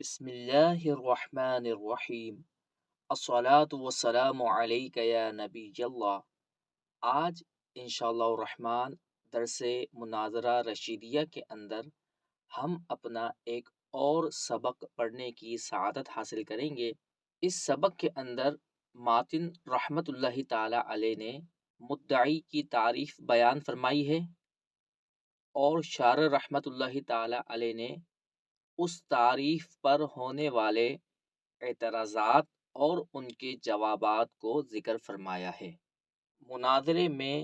بسم اللہ الرحمن الرحیم، الصلاة والسلام علیک یا نبی اللہ۔ آج انشاءاللہ الرحمن درس مناظرہ رشیدیہ کے اندر ہم اپنا ایک اور سبق پڑھنے کی سعادت حاصل کریں گے۔ اس سبق کے اندر ماتن رحمت اللہ تعالی علیہ نے مدعی کی تعریف بیان فرمائی ہے اور شارح رحمت اللہ تعالی علیہ نے اس تعریف پر ہونے والے اعتراضات اور ان کے جوابات کو ذکر فرمایا ہے۔ مناظرے میں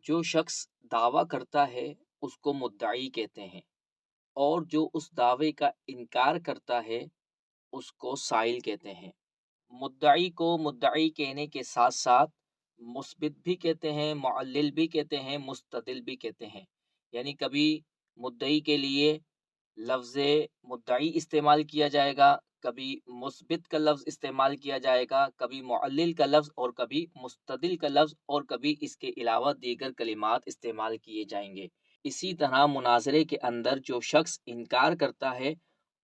جو شخص دعویٰ کرتا ہے اس کو مدعی کہتے ہیں، اور جو اس دعوے کا انکار کرتا ہے اس کو سائل کہتے ہیں۔ مدعی کو مدعی کہنے کے ساتھ ساتھ مثبت بھی کہتے ہیں، معلل بھی کہتے ہیں، مستدل بھی کہتے ہیں۔ یعنی کبھی مدعی کے لیے لفظ مدعی استعمال کیا جائے گا، کبھی مثبت کا لفظ استعمال کیا جائے گا، کبھی معلل کا لفظ اور کبھی مستدل کا لفظ، اور کبھی اس کے علاوہ دیگر کلمات استعمال کیے جائیں گے۔ اسی طرح مناظرے کے اندر جو شخص انکار کرتا ہے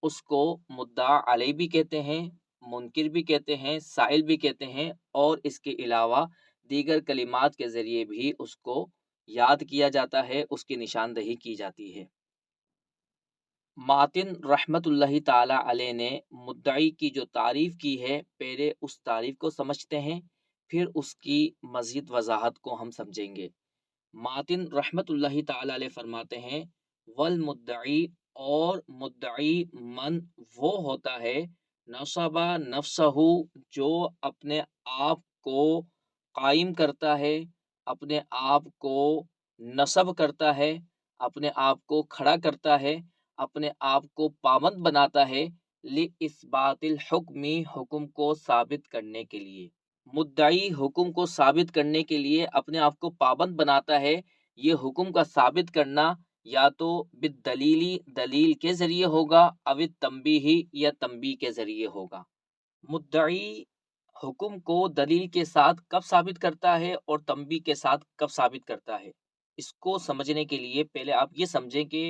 اس کو مدعا علیہ بھی کہتے ہیں، منکر بھی کہتے ہیں، سائل بھی کہتے ہیں، اور اس کے علاوہ دیگر کلمات کے ذریعے بھی اس کو یاد کیا جاتا ہے، اس کی نشاندہی کی جاتی ہے۔ ماتن رحمت اللہ تعالی علیہ نے مدعی کی جو تعریف کی ہے، پہلے اس تعریف کو سمجھتے ہیں، پھر اس کی مزید وضاحت کو ہم سمجھیں گے۔ ماتن رحمت اللہ تعالی علیہ فرماتے ہیں، والمدعی، اور مدعی من وہ ہوتا ہے، نصب نفسہ، جو اپنے آپ کو قائم کرتا ہے، اپنے آپ کو نصب کرتا ہے، اپنے آپ کو کھڑا کرتا ہے، اپنے آپ کو پابند بناتا ہے، لِإِثْبَاتِ الْحُکْمِ، حکم کو ثابت کرنے کے لیے۔ مدعی حکم کو ثابت کرنے کے لیے اپنے آپ کو پابند بناتا ہے۔ یہ حکم کا ثابت کرنا یا تو بالدلیلی، دلیل کے ذریعے ہوگا، او التنبیہی، یا تنبیہ کے ذریعے ہوگا۔ مدعی حکم کو دلیل کے ساتھ کب ثابت کرتا ہے اور تنبیہ کے ساتھ کب ثابت کرتا ہے، اس کو سمجھنے کے لیے پہلے آپ یہ سمجھیں کہ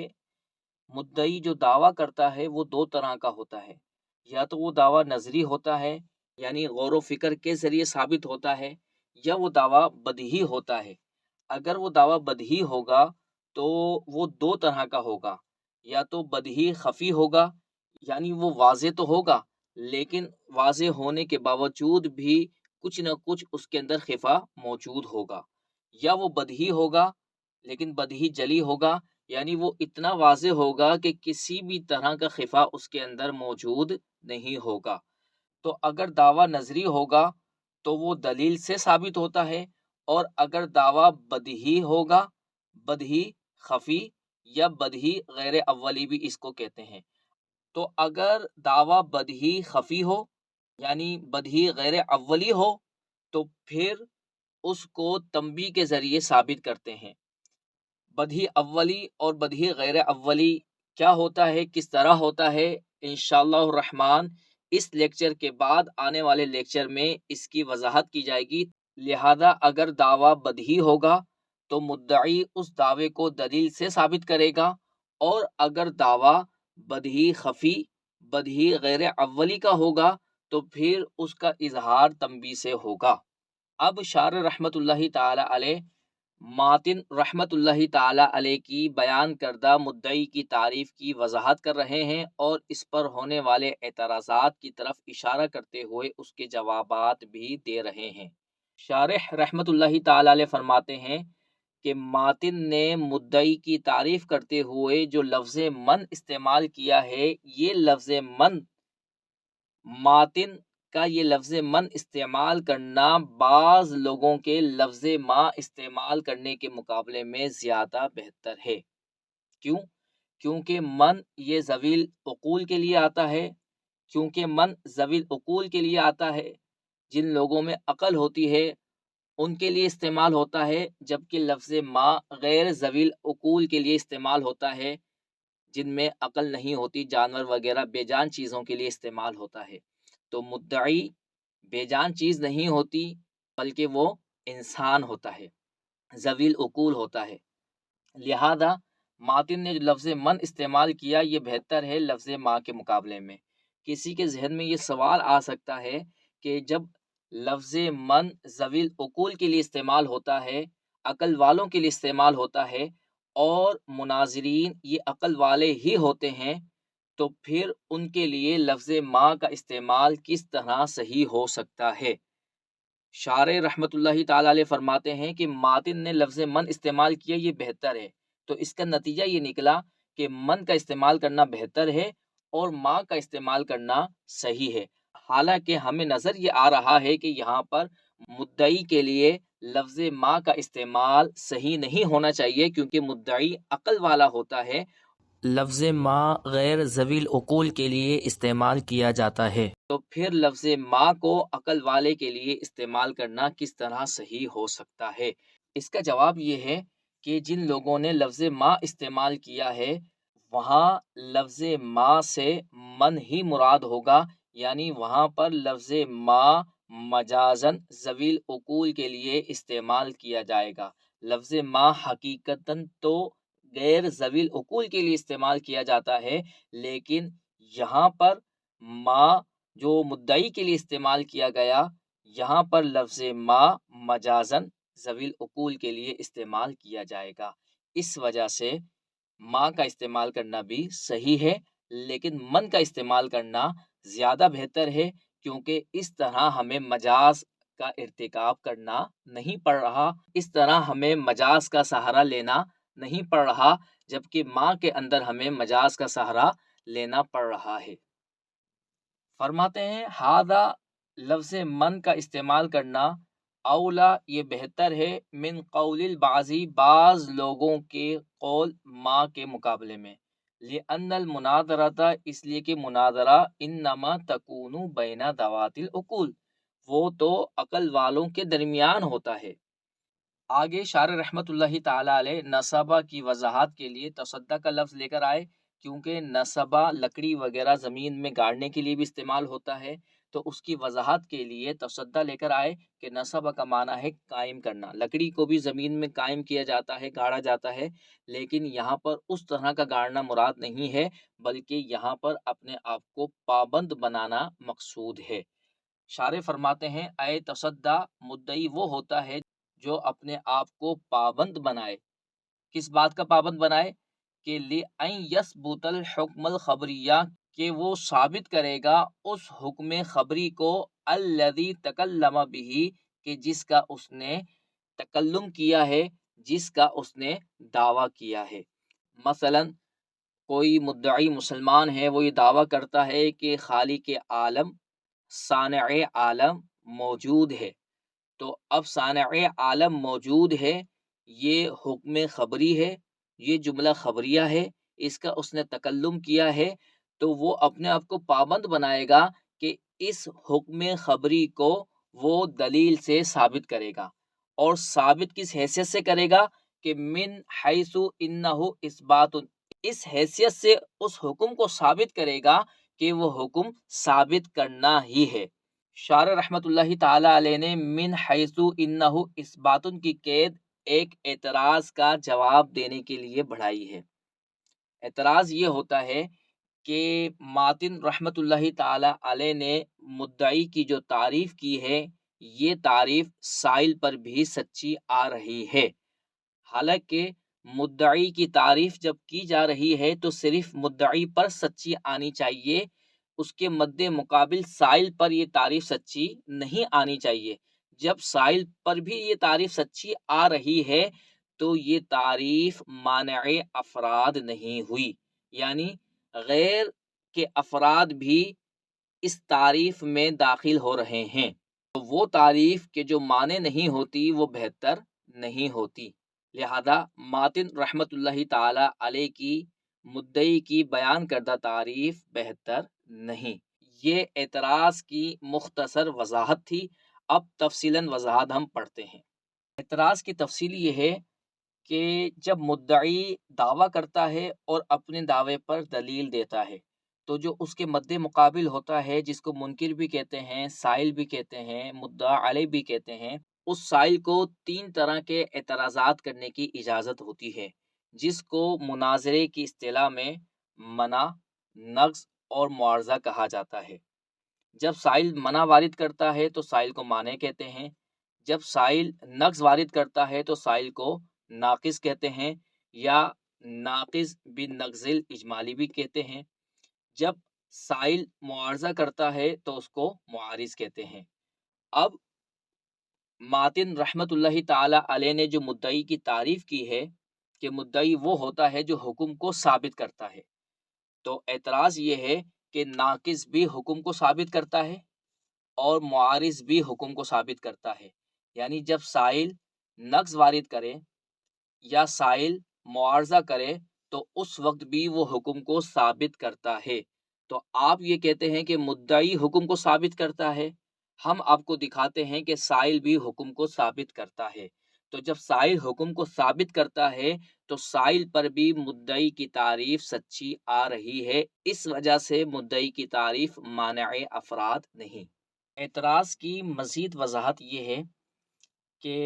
مدعی جو دعویٰ کرتا ہے وہ دو طرح کا ہوتا ہے۔ یا تو وہ دعویٰ نظری ہوتا ہے، یعنی غور و فکر کے ذریعے ثابت ہوتا ہے، یا وہ دعویٰ بدیہی ہوتا ہے۔ اگر وہ دعویٰ بدیہی ہوگا تو وہ دو طرح کا ہوگا، یا تو بدیہی خفی ہوگا، یعنی وہ واضح تو ہوگا لیکن واضح ہونے کے باوجود بھی کچھ نہ کچھ اس کے اندر خفا موجود ہوگا، یا وہ بدیہی ہوگا لیکن بدیہی جلی ہوگا، یعنی وہ اتنا واضح ہوگا کہ کسی بھی طرح کا خفا اس کے اندر موجود نہیں ہوگا۔ تو اگر دعویٰ نظری ہوگا تو وہ دلیل سے ثابت ہوتا ہے، اور اگر دعویٰ بدیہی ہوگا، بدیہی خفی یا بدیہی غیر اولی بھی اس کو کہتے ہیں، تو اگر دعویٰ بدیہی خفی ہو یعنی بدیہی غیر اولی ہو تو پھر اس کو تنبیہ کے ذریعے ثابت کرتے ہیں۔ بدیہی اولی اور بدیہی غیر اولی کیا ہوتا ہے، کس طرح ہوتا ہے، انشاءاللہ الرحمن اس لیکچر کے بعد آنے والے لیکچر میں اس کی وضاحت کی جائے گی۔ لہذا اگر دعویٰ بدیہی ہوگا تو مدعی اس دعوے کو دلیل سے ثابت کرے گا، اور اگر دعویٰ بدیہی خفی، بدیہی غیر اولی کا ہوگا تو پھر اس کا اظہار تنبیہ سے ہوگا۔ اب شارح رحمت اللہ تعالی علیہ ماتن رحمت اللہ تعالی علیہ کی بیان کردہ مدعی کی تعریف کی وضاحت کر رہے ہیں، اور اس پر ہونے والے اعتراضات کی طرف اشارہ کرتے ہوئے اس کے جوابات بھی دے رہے ہیں۔ شارح رحمت اللہ تعالی علیہ فرماتے ہیں کہ ماتن نے مدعی کی تعریف کرتے ہوئے جو لفظ من استعمال کیا ہے، یہ لفظ من، ماتن کا یہ لفظ من استعمال کرنا بعض لوگوں کے لفظ ما استعمال کرنے کے مقابلے میں زیادہ بہتر ہے۔ کیوں؟ کیونکہ من یہ ذوی العقول کے لیے آتا ہے، کیونکہ من ذوی العقول کے لیے آتا ہے، جن لوگوں میں عقل ہوتی ہے ان کے لیے استعمال ہوتا ہے، جبکہ لفظ ما غیر ذوی العقول کے لیے استعمال ہوتا ہے، جن میں عقل نہیں ہوتی، جانور وغیرہ بے جان چیزوں کے لیے استعمال ہوتا ہے۔ تو مدعی بے جان چیز نہیں ہوتی بلکہ وہ انسان ہوتا ہے، ذوی العقول ہوتا ہے۔ لہذا ماتن نے جو لفظ من استعمال کیا یہ بہتر ہے لفظ ما کے مقابلے میں۔ کسی کے ذہن میں یہ سوال آ سکتا ہے کہ جب لفظ من ذویل عقول کے لیے استعمال ہوتا ہے، عقل والوں کے لیے استعمال ہوتا ہے، اور مناظرین یہ عقل والے ہی ہوتے ہیں، تو پھر ان کے لیے لفظ ما کا استعمال کس طرح صحیح ہو سکتا ہے؟ شارح رحمۃ اللہ تعالی علیہ فرماتے ہیں کہ ماتن نے لفظ من استعمال کیا، یہ بہتر ہے، تو اس کا نتیجہ یہ نکلا کہ من کا استعمال کرنا بہتر ہے اور ما کا استعمال کرنا صحیح ہے۔ حالانکہ ہمیں نظر یہ آ رہا ہے کہ یہاں پر مدعی کے لیے لفظ ما کا استعمال صحیح نہیں ہونا چاہیے، کیونکہ مدعی عقل والا ہوتا ہے، لفظ ما غیر ذویل عقول کے لیے استعمال کیا جاتا ہے، تو پھر لفظ ما کو عقل والے کے لیے استعمال کرنا کس طرح صحیح ہو سکتا ہے؟ اس کا جواب یہ ہے کہ جن لوگوں نے لفظ ما استعمال کیا ہے وہاں لفظ ما سے من ہی مراد ہوگا، یعنی وہاں پر لفظ ما مجازن ذویل عقول کے لیے استعمال کیا جائے گا۔ لفظ ما حقیقتاً تو غیر ذویل عقول کے لیے استعمال کیا جاتا ہے، لیکن یہاں پر ما جو مدعی کے لیے استعمال کیا گیا، یہاں پر لفظ ما مجازن ذویل عقول کے لیے استعمال کیا جائے گا۔ اس وجہ سے ما کا استعمال کرنا بھی صحیح ہے، لیکن من کا استعمال کرنا زیادہ بہتر ہے، کیونکہ اس طرح ہمیں مجاز کا ارتکاب کرنا نہیں پڑ رہا، اس طرح ہمیں مجاز کا سہارا لینا نہیں پڑ رہا، جبکہ ما کے اندر ہمیں مجاز کا سہارا لینا پڑ رہا ہے۔ فرماتے ہیں ہذا لفظ من کا استعمال کرنا اولا، یہ بہتر ہے، من قول البعضی، بعض لوگوں کے قول ما کے مقابلے میں، لأن المناظرۃ، اس لیے کہ مناظرہ انما تکون بین ذوات العقول، وہ تو عقل والوں کے درمیان ہوتا ہے۔ آگے شارح رحمۃ اللہ تعالی علیہ نصبہ کی وضاحت کے لیے تصدیٰ کا لفظ لے کر آئے، کیونکہ نصبہ لکڑی وغیرہ زمین میں گاڑنے کے لیے بھی استعمال ہوتا ہے، تو اس کی وضاحت کے لیے تصدیٰ لے کر آئے کہ نصبہ کا معنی ہے قائم کرنا، لکڑی کو بھی زمین میں قائم کیا جاتا ہے، گاڑا جاتا ہے، لیکن یہاں پر اس طرح کا گاڑنا مراد نہیں ہے، بلکہ یہاں پر اپنے آپ کو پابند بنانا مقصود ہے۔ شارح فرماتے ہیں اے تصدیٰ، مدعی وہ ہوتا ہے جو اپنے آپ کو پابند بنائے، کس بات کا پابند بنائے؟ کہ لِأَن يَثْبُتَ الْحُكْمَ الْخَبْرِيَّ، کہ وہ ثابت کرے گا اس حکم خبری کو، الَّذِي تَكَلَّمَ بِهِ، کہ جس کا اس نے تکلم کیا ہے، جس کا اس نے دعویٰ کیا ہے۔ مثلا کوئی مدعی مسلمان ہے، وہ یہ دعویٰ کرتا ہے کہ خالق عالم، صانع عالم موجود ہے، تو اب صانع عالم موجود ہے، یہ حکم خبری ہے، یہ جملہ خبریہ ہے، اس کا اس نے تکلم کیا ہے، تو وہ اپنے آپ کو پابند بنائے گا کہ اس حکم خبری کو وہ دلیل سے ثابت کرے گا، اور ثابت کس حیثیت سے کرے گا؟ کہ من حیث انہ اثبات، اس حیثیت سے اس حکم کو ثابت کرے گا کہ وہ حکم ثابت کرنا ہی ہے۔ شارح رحمۃ اللہ تعالی علیہ نے من حیث انہ اثبات کی قید ایک اعتراض کا جواب دینے کے لیے بڑھائی ہے۔ اعتراض یہ ہوتا ہے کہ ماتن رحمۃ اللہ تعالی علیہ نے مدعی کی جو تعریف کی ہے، یہ تعریف سائل پر بھی سچی آ رہی ہے۔ حالانکہ مدعی کی تعریف جب کی جا رہی ہے تو صرف مدعی پر سچی آنی چاہیے، اس کے مد مقابل سائل پر یہ تعریف سچی نہیں آنی چاہیے۔ جب سائل پر بھی یہ تعریف سچی آ رہی ہے تو یہ تعریف مانع افراد نہیں ہوئی، یعنی غیر کے افراد بھی اس تعریف میں داخل ہو رہے ہیں، تو وہ تعریف کے جو معنی نہیں ہوتی وہ بہتر نہیں ہوتی۔ لہذا ماتن رحمۃ اللہ تعالی علیہ کی مدعی کی بیان کردہ تعریف بہتر نہیں۔ یہ اعتراض کی مختصر وضاحت تھی، اب تفصیلاً وضاحت ہم پڑھتے ہیں۔ اعتراض کی تفصیل یہ ہے کہ جب مدعی دعویٰ کرتا ہے اور اپنے دعوے پر دلیل دیتا ہے، تو جو اس کے مد مقابل ہوتا ہے، جس کو منکر بھی کہتے ہیں، سائل بھی کہتے ہیں، مدعا علیہ بھی کہتے ہیں، اس سائل کو 3 طرح کے اعتراضات کرنے کی اجازت ہوتی ہے، جس کو مناظرے کی اصطلاح میں منع، نقض اور معارضہ کہا جاتا ہے۔ جب سائل منع وارد کرتا ہے تو سائل کو مانع کہتے ہیں، جب سائل نقص وارد کرتا ہے تو سائل کو ناقص کہتے ہیں یا ناقص بن نقضل اجمالی بھی کہتے ہیں، جب سائل معارضہ کرتا ہے تو اس کو معارض کہتے ہیں۔ اب ماتن رحمت اللہ تعالی علیہ نے جو مدعی کی تعریف کی ہے کہ مدعی وہ ہوتا ہے جو حکم کو ثابت کرتا ہے، تو اعتراض یہ ہے کہ ناقص بھی حکم کو ثابت کرتا ہے اور معارض بھی حکم کو ثابت کرتا ہے، یعنی جب سائل نقص وارد کرے یا سائل معارضہ کرے تو اس وقت بھی وہ حکم کو ثابت کرتا ہے۔ تو آپ یہ کہتے ہیں کہ مدعی حکم کو ثابت کرتا ہے، ہم آپ کو دکھاتے ہیں کہ سائل بھی حکم کو ثابت کرتا ہے۔ تو جب سائل حکم کو ثابت کرتا ہے تو سائل پر بھی مدعی کی تعریف سچی آ رہی ہے، اس وجہ سے مدعی کی تعریف مانع افراد نہیں۔ اعتراض کی مزید وضاحت یہ ہے کہ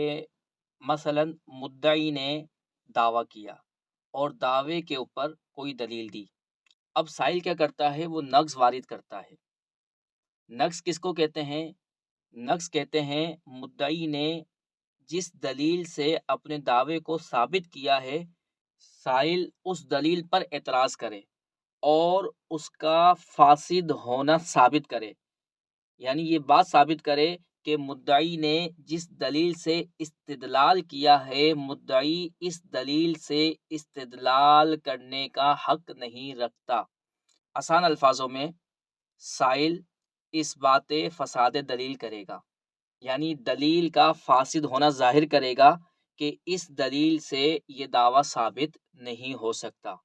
مثلا مدعی نے دعویٰ کیا اور دعوے کے اوپر کوئی دلیل دی، اب سائل کیا کرتا ہے؟ وہ نقص وارد کرتا ہے۔ نقص کس کو کہتے ہیں؟ نقص کہتے ہیں مدعی نے جس دلیل سے اپنے دعوے کو ثابت کیا ہے، سائل اس دلیل پر اعتراض کرے اور اس کا فاسد ہونا ثابت کرے، یعنی یہ بات ثابت کرے کہ مدعی نے جس دلیل سے استدلال کیا ہے، مدعی اس دلیل سے استدلال کرنے کا حق نہیں رکھتا۔ آسان الفاظوں میں سائل اس بات فساد دلیل کرے گا، یعنی دلیل کا فاسد ہونا ظاہر کرے گا کہ اس دلیل سے یہ دعویٰ ثابت نہیں ہو سکتا۔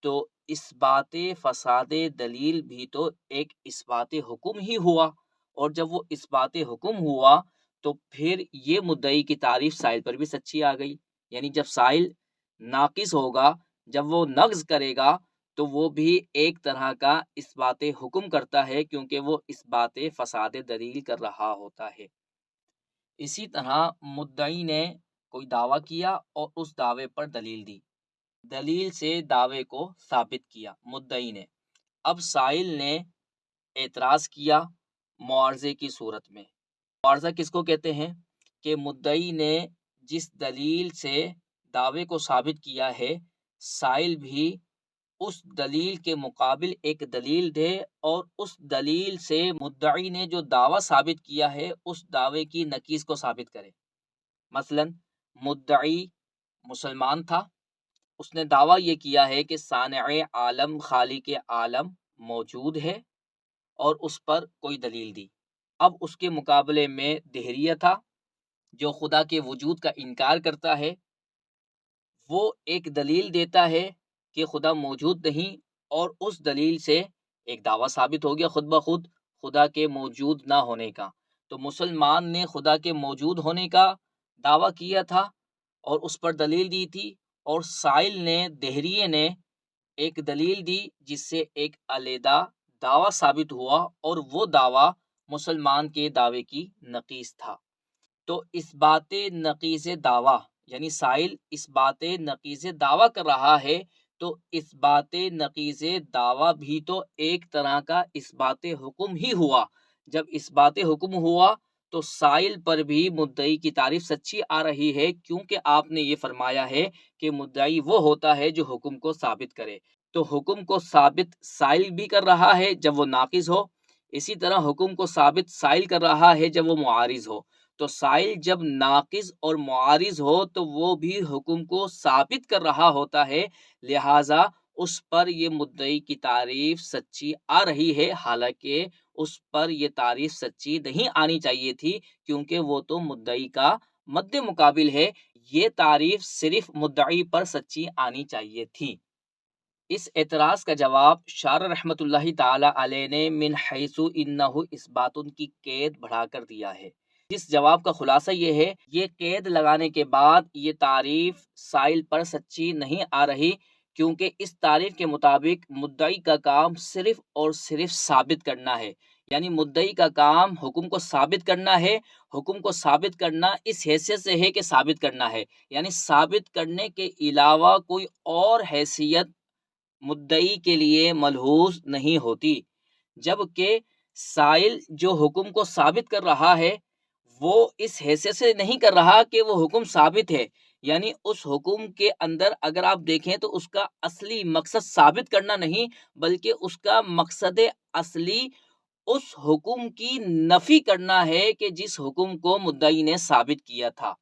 تو اس بات فساد دلیل بھی تو ایک اثبات حکم ہی ہوا، اور جب وہ اثبات حکم ہوا تو پھر یہ مدعی کی تعریف سائل پر بھی سچی آ گئی، یعنی جب سائل ناقص ہوگا، جب وہ نقض کرے گا تو وہ بھی ایک طرح کا اثبات حکم کرتا ہے، کیونکہ وہ اثبات فساد دلیل کر رہا ہوتا ہے۔ اسی طرح مدعی نے کوئی دعویٰ کیا اور اس دعوے پر دلیل دی، دلیل سے دعوے کو ثابت کیا مدعی نے، اب سائل نے اعتراض کیا معارضے کی صورت میں۔ معارضہ کس کو کہتے ہیں؟ کہ مدعی نے جس دلیل سے دعوے کو ثابت کیا ہے، سائل بھی اس دلیل کے مقابل ایک دلیل دے اور اس دلیل سے مدعی نے جو دعویٰ ثابت کیا ہے اس دعوے کی نقیض کو ثابت کرے۔ مثلا مدعی مسلمان تھا، اس نے دعویٰ یہ کیا ہے کہ صانع عالم خالق عالم موجود ہے اور اس پر کوئی دلیل دی۔ اب اس کے مقابلے میں دہریہ تھا جو خدا کے وجود کا انکار کرتا ہے، وہ ایک دلیل دیتا ہے کہ خدا موجود نہیں، اور اس دلیل سے ایک دعویٰ ثابت ہو گیا خود بخود خدا کے موجود نہ ہونے کا۔ تو مسلمان نے خدا کے موجود ہونے کا دعویٰ کیا تھا اور اس پر دلیل دی تھی، اور سائل نے دہریے نے ایک دلیل دی جس سے ایک علیحدہ دعویٰ ثابت ہوا، اور وہ دعویٰ مسلمان کے دعوے کی نقیض تھا۔ تو اس بات نقیض دعویٰ، یعنی سائل اس بات نقیض دعویٰ کر رہا ہے، تو اس بات نقیض دعویٰ بھی تو ایک طرح کا اس بات حکم ہی ہوا۔ جب اس بات حکم ہوا تو سائل پر بھی مدعی کی تعریف سچی آ رہی ہے، کیونکہ آپ نے یہ فرمایا ہے کہ مدعی وہ ہوتا ہے جو حکم کو ثابت کرے۔ تو حکم کو ثابت سائل بھی کر رہا ہے جب وہ ناقص ہو، اسی طرح حکم کو ثابت سائل کر رہا ہے جب وہ معارض ہو۔ تو سائل جب ناقص اور معارض ہو تو وہ بھی حکم کو ثابت کر رہا ہوتا ہے، لہٰذا اس پر یہ مدعی کی تعریف سچی آ رہی ہے، حالانکہ اس پر یہ تعریف سچی نہیں آنی چاہیے تھی، کیونکہ وہ تو مدعی کا مد مقابل ہے، یہ تعریف صرف مدعی پر سچی آنی چاہیے تھی۔ اس اعتراض کا جواب شارح رحمت اللہ تعالی علیہ نے من حیث انہ اثبات کی قید بڑھا کر دیا ہے۔ اس جواب کا خلاصہ یہ ہے، یہ قید لگانے کے بعد یہ تعریف سائل پر سچی نہیں آ رہی، کیونکہ اس تعریف کے مطابق مدعی کا کام صرف اور صرف ثابت کرنا ہے، یعنی مدعی کا کام حکم کو ثابت کرنا ہے۔ حکم کو ثابت کرنا اس حیثیت سے ہے کہ ثابت کرنا ہے، یعنی ثابت کرنے کے علاوہ کوئی اور حیثیت مدعی کے لیے ملحوظ نہیں ہوتی، جبکہ سائل جو حکم کو ثابت کر رہا ہے وہ اس حیثیت سے نہیں کر رہا کہ وہ حکم ثابت ہے، یعنی اس حکم کے اندر اگر آپ دیکھیں تو اس کا اصلی مقصد ثابت کرنا نہیں، بلکہ اس کا مقصد اصلی اس حکم کی نفی کرنا ہے کہ جس حکم کو مدعی نے ثابت کیا تھا۔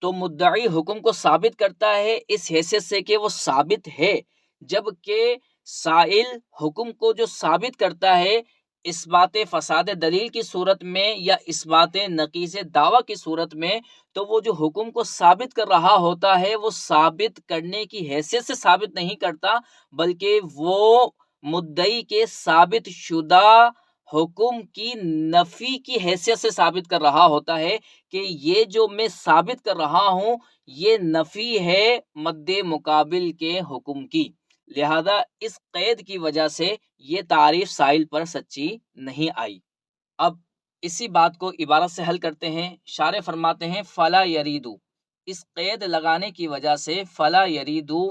تو مدعی حکم کو ثابت کرتا ہے اس حیثیت سے کہ وہ ثابت ہے، جبکہ سائل حکم کو جو ثابت کرتا ہے اس بات فساد دلیل کی صورت میں یا اس بات نقیض دعویٰ کی صورت میں، تو وہ جو حکم کو ثابت کر رہا ہوتا ہے وہ ثابت کرنے کی حیثیت سے ثابت نہیں کرتا، بلکہ وہ مدعی کے ثابت شدہ حکم کی نفی کی حیثیت سے ثابت کر رہا ہوتا ہے کہ یہ جو میں ثابت کر رہا ہوں یہ نفی ہے مد مقابل کے حکم کی، لہذا اس قید کی وجہ سے یہ تعریف سائل پر سچی نہیں آئی۔ اب اسی بات کو عبارت سے حل کرتے ہیں، شارح فرماتے ہیں فلا یریدو، اس قید لگانے کی وجہ سے فلا یریدو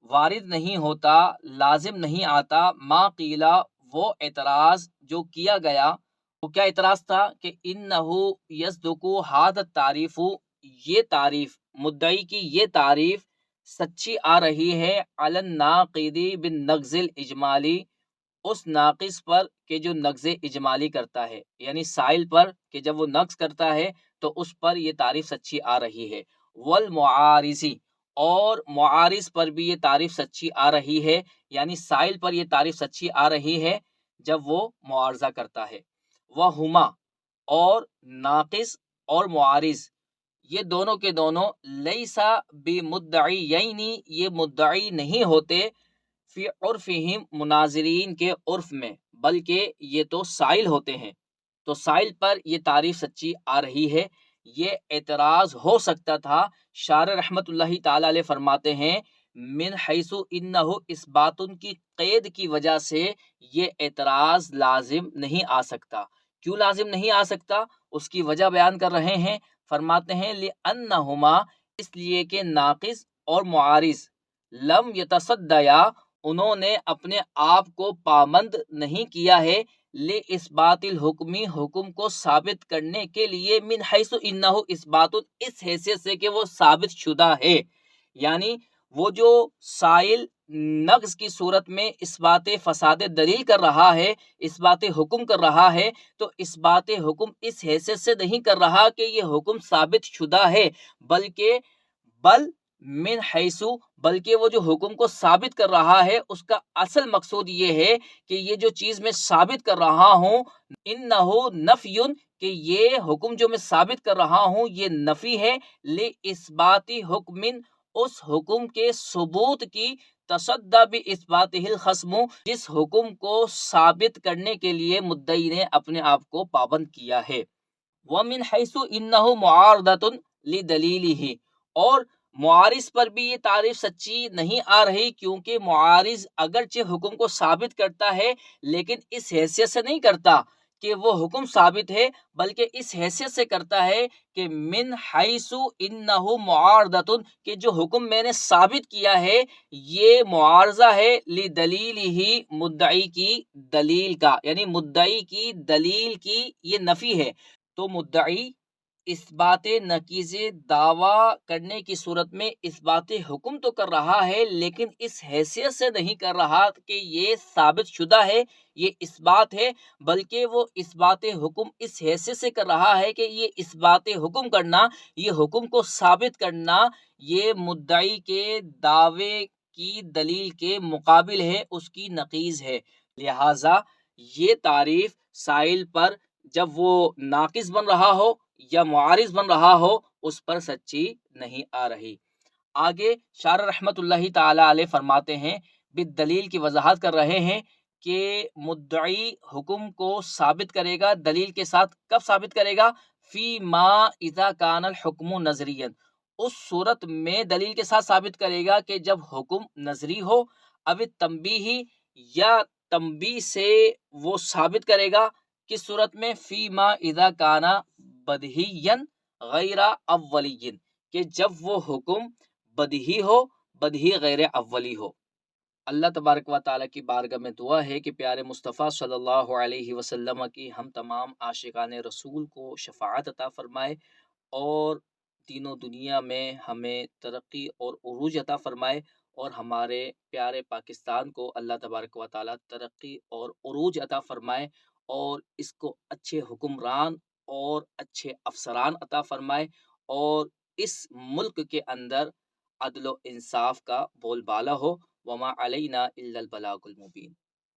وارد نہیں ہوتا، لازم نہیں آتا، ما قیلا وہ اعتراض جو کیا گیا۔ وہ کیا اعتراض تھا کہ انہو یصدق ھذا التعریف، یہ تعریف مدعی کی یہ تعریف سچی آ رہی ہے علی الناقض بالنقض الاجمالی، اس ناقص پر کہ جو نقض اجمالی کرتا ہے، یعنی سائل پر کہ جب وہ نقض کرتا ہے تو اس پر یہ تعریف سچی آ رہی ہے، والمعارضی اور معارض پر بھی یہ تعریف سچی آ رہی ہے، یعنی سائل پر یہ تعریف سچی آ رہی ہے جب وہ معارضہ کرتا ہے، وہما اور ناقص اور معارض یہ دونوں کے دونوں لیسا بمدعیین، یہ مدعی نہیں ہوتے فی عرفہم مناظرین کے عرف میں، بلکہ یہ تو سائل ہوتے ہیں، تو سائل پر یہ تعریف سچی آ رہی ہے۔ یہ اعتراض ہو سکتا تھا، شارح رحمت اللہ تعالی علیہ فرماتے ہیں من حیث انہ، اس بات کی قید کی وجہ سے یہ اعتراض لازم نہیں آ سکتا۔ کیوں لازم نہیں آ سکتا؟ اس کی وجہ بیان کر رہے ہیں، فرماتے ہیں لأنہما، اس لیے کہ ناقص اور معارض لم یتصدیا، انہوں نے اپنے آپ کو پابند نہیں کیا ہے لإثبات الحکمی، حکم کو ثابت کرنے کے لیے، من حیث انہ، اس بات اس حیثیت سے کہ وہ ثابت شدہ ہے، یعنی وہ جو سائل نقض کی صورت میں اس بات فساد دلیل کر رہا ہے، اس بات حکم کر رہا ہے، تو اس بات حکم اس حیثیت سے نہیں کر رہا کہ یہ حکم ثابت شدہ ہے، بلکہ من حیث، بلکہ وہ جو حکم کو ثابت کر رہا ہے اس کا اصل مقصود یہ ہے کہ یہ جو چیز میں ثابت کر رہا ہوں انہو نفی، کہ یہ حکم جو میں ثابت کر رہا ہوں یہ نفی ہے لاثبات حکم، اس حکم کے ثبوت کی، تصدی باثباتہ الخصم، جس حکم کو ثابت کرنے کے لیے مدعی نے اپنے آپ کو پابند کیا ہے، ومن حیث انہ معارضۃ لدلیلہ، اور معارض پر بھی یہ تعریف سچی نہیں آ رہی، کیونکہ معارض اگرچہ حکم کو ثابت کرتا ہے لیکن اس حیثیت سے نہیں کرتا کہ وہ حکم ثابت ہے، بلکہ اس حیثیت سے کرتا ہے کہ من حیث انہ معارضۃ، کہ جو حکم میں نے ثابت کیا ہے یہ معارضہ ہے لدلیلہ، مدعی کی دلیل کا، یعنی مدعی کی دلیل کی یہ نفی ہے، تو مدعی اس بات نقیض دعویٰ کرنے کی صورت میں اس بات حکم تو کر رہا ہے لیکن اس حیثیت سے نہیں کر رہا کہ یہ ثابت شدہ ہے، یہ اس بات ہے، بلکہ وہ اس بات حکم اس حیثیت سے کر رہا ہے کہ یہ اس بات حکم کرنا، یہ حکم کو ثابت کرنا، یہ مدعی کے دعوے کی دلیل کے مقابل ہے، اس کی نقیض ہے، لہٰذا یہ تعریف سائل پر جب وہ ناقص بن رہا ہو یا معارض بن رہا ہو اس پر سچی نہیں آ رہی۔ آگے شارح رحمت اللہ تعالی علیہ فرماتے ہیں، بالدلیل کی وضاحت کر رہے ہیں کہ مدعی حکم کو ثابت کرے گا دلیل کے ساتھ، کب ثابت کرے گا؟ فی ما اذا کان الحکم نظریا، اس صورت میں دلیل کے ساتھ ثابت کرے گا کہ جب حکم نظری ہو، اب تنبیہی، یا تنبیہ سے وہ ثابت کرے گا، کس صورت میں؟ فی ما اذا کان بدہیا غیر اولی، کہ جب وہ حکم بدہی ہو، بدہی غیر اولی ہو۔ اللہ تبارک و تعالیٰ کی بارگاہ میں دعا ہے کہ پیارے مصطفیٰ صلی اللہ علیہ وسلم کی ہم تمام عاشقان رسول کو شفاعت عطا فرمائے، اور دین و دنیا میں ہمیں ترقی اور عروج عطا فرمائے، اور ہمارے پیارے پاکستان کو اللہ تبارک و تعالیٰ ترقی اور عروج عطا فرمائے، اور اس کو اچھے حکمران اور اچھے افسران عطا فرمائے، اور اس ملک کے اندر عدل و انصاف کا بول بالا ہو۔ وما علینا الا البلاغ المبین۔